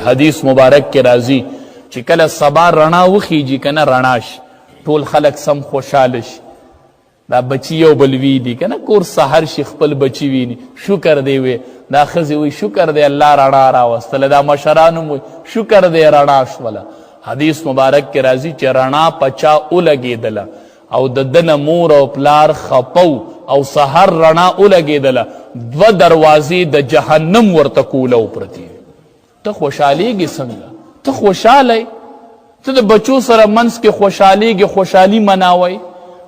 حدیث مبارک کې راځي چې کله سبا رڼا وخیږي کنه رڼاش ټول خلک سم خوشحاله شي دا بچی یو بل ویني کنه کور سحر شي خپل بچی ویني شکر دی وي دا ښځې وي شکر دی الله رڼا راوستله دا مشران هم وي شکر دی رڼا شوله حدیث مبارک کې راځي چې رڼا په چا ولګېدله او د ده نه مور او پلار خپو او سحر رڼا ولګېدله 2 دروازې د جهنم ورته کوله پرتې ته خوشحالیږي څنګه ته خوشحالی ته د بچو سره منځ کې خوشحالیږي خوشحالي مناوئ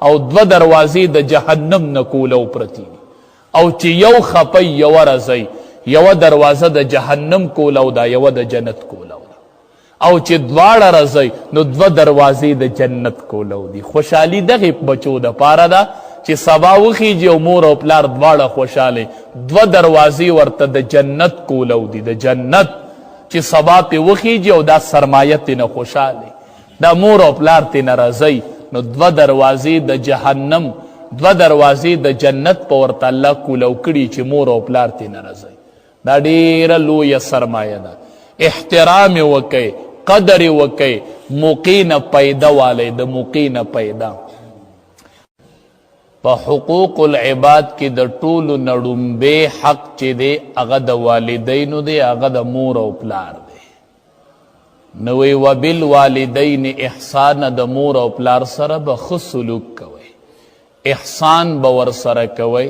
او 2 دروازې د جهنم نه کوله پرتې او چې یو خپی یوه رضی یوه دروازه د جهنم کوله او دا یوه د جنت کوله او چې دواړه رضی نو 2 دروازې د جنت کوله دي خوشحالي دغې بچو دپاره ده چې سبا وخیږي او مور او پلار دواړه خوشحاله 2 دروازې ورته د جنت کوله دي د جنت چې سبا پې وخیږي او دا سرمایه تېنه خوشحاله دا مور او پلار تېنه رضی نو 2 دروازې د جهنم 2 دروازې د جنت په ورته الله کولو کړي چې مور او پلار تېنه رضی دا ډېره لویه سرمایه ده احترام یې وکئ قدر یې وکئ موقع نه پیدا والی د موقع نه پیدا په حقوق العباد کې د ټولو نه ړومبی حق چې دی هغه د والدینو دی هغه د مور او پلار دی نو وی وبالوالدین احسان د مور او پلار سره به ښه سلوک کوئ احسان به ورسره کوئ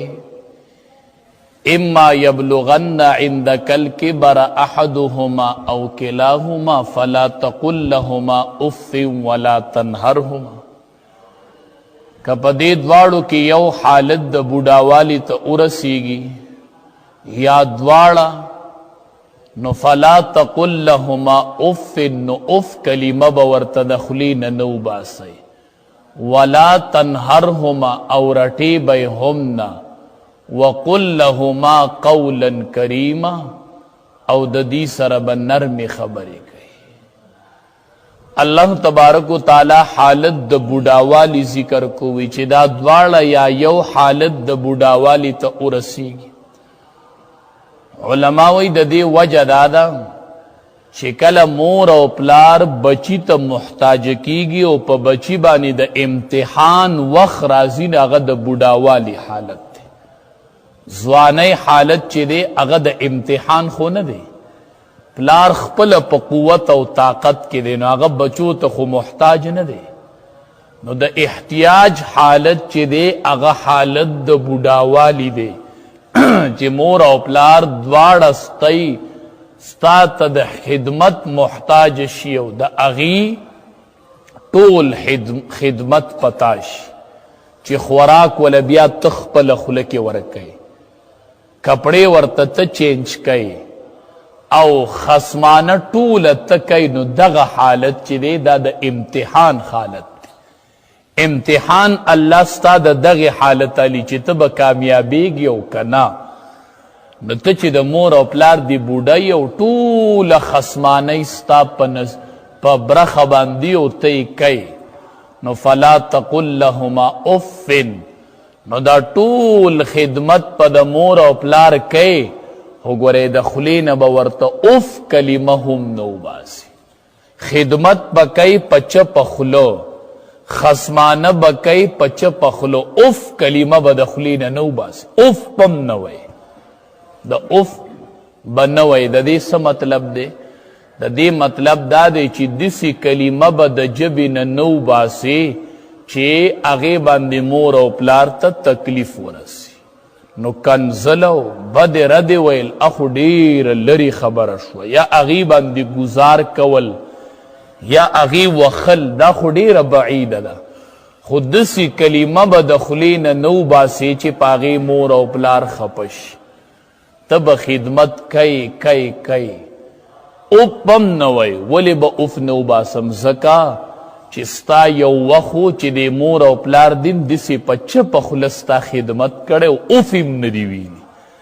اما یبلغن عندک الکبر احدهما او کلاهما فلا تقل لهما اف ولا تنهرهما که په دې دواړو کې یو حالت د بوډاوالي ته ورسیږي یا دواړه نو فلا تقل لهما اف نو اف کلمه به ورته د خولې نه نه وباسئ ولا تنهرهما او رټې به یې هم نه وقل لهما قولا کریما او د دې سره به نرمې خبرې کوي الله تبارک و تعالی حالت د بوډاوالي ذکر کوي چې دا دواړه یا یو حالت د بوډاوالي ته ورسیږي علما وایي د دې وجه دا ده چې کله مور او پلار بچی ته محتاج کیږي او په بچی باندې د امتحان وخت راځي نه هغه د بوډاوالي حالت دی ځوانۍ حالت چې دی هغه د امتحان خو نه دی پلار خپل په قوت او طاقت کې دی نو هغه بچو ته خو محتاج نه دی نو د احتیاج حالت چې دی هغه حالت د بوډاوالي دی چې مور او پلار دواړه ستا ته د خدمت محتاج شي او د هغې ټول خدمت پتا شي چې خوراک وله بیا ته خپله خوله کې ورکوي کپړې ورته ته چینج کوي او خصمانه ټوله ته کوي نو دغه حالت چې دی دا د امتحان حالت دی امتحان الله ستا د دغې حالت علی چې ته به کامیابیږي او که نه نو ته چې د مور او پلار دی بوډۍ او ټوله خصمانۍ ستا په برخه باندې او ته یې کوي نو فلا تقل لهما اف نو دا ټول خدمت په د مور او پلار کوي خو ګورئ د خولې نه به ورته اف کلمه هم نه وباسي خدمت به کوي په چپه خوله خصمانه به کوي په چپه خوله اف کلمه به د خولې نه نه وباسي اف پم نه وایي د اف به نه وایي د دې څه مطلب دی د دې مطلب دا دی چې داسې کلمه به د ژبې نه نه وباسي چې هغې باندې مور او پلار ته تکلیف ورسي نو کنزله او بدې ردې ویل اخو ډېره لرې خبره شوه یا هغې باندې ګزار کول یا هغې وخل دا خو ډېره بعیده ده خو داسې کلمه به د خولې نه نه وباسې چې په هغې مور او پلار خفه شي ته به خدمت کوي اوف هم نه وایي ولې به اوف نه وباسم ځکه چې ستا یو وخت و چې د مور او پلار دین داسې په چپه خوله ستا خدمت کړی او اوف هم نه دي ویلي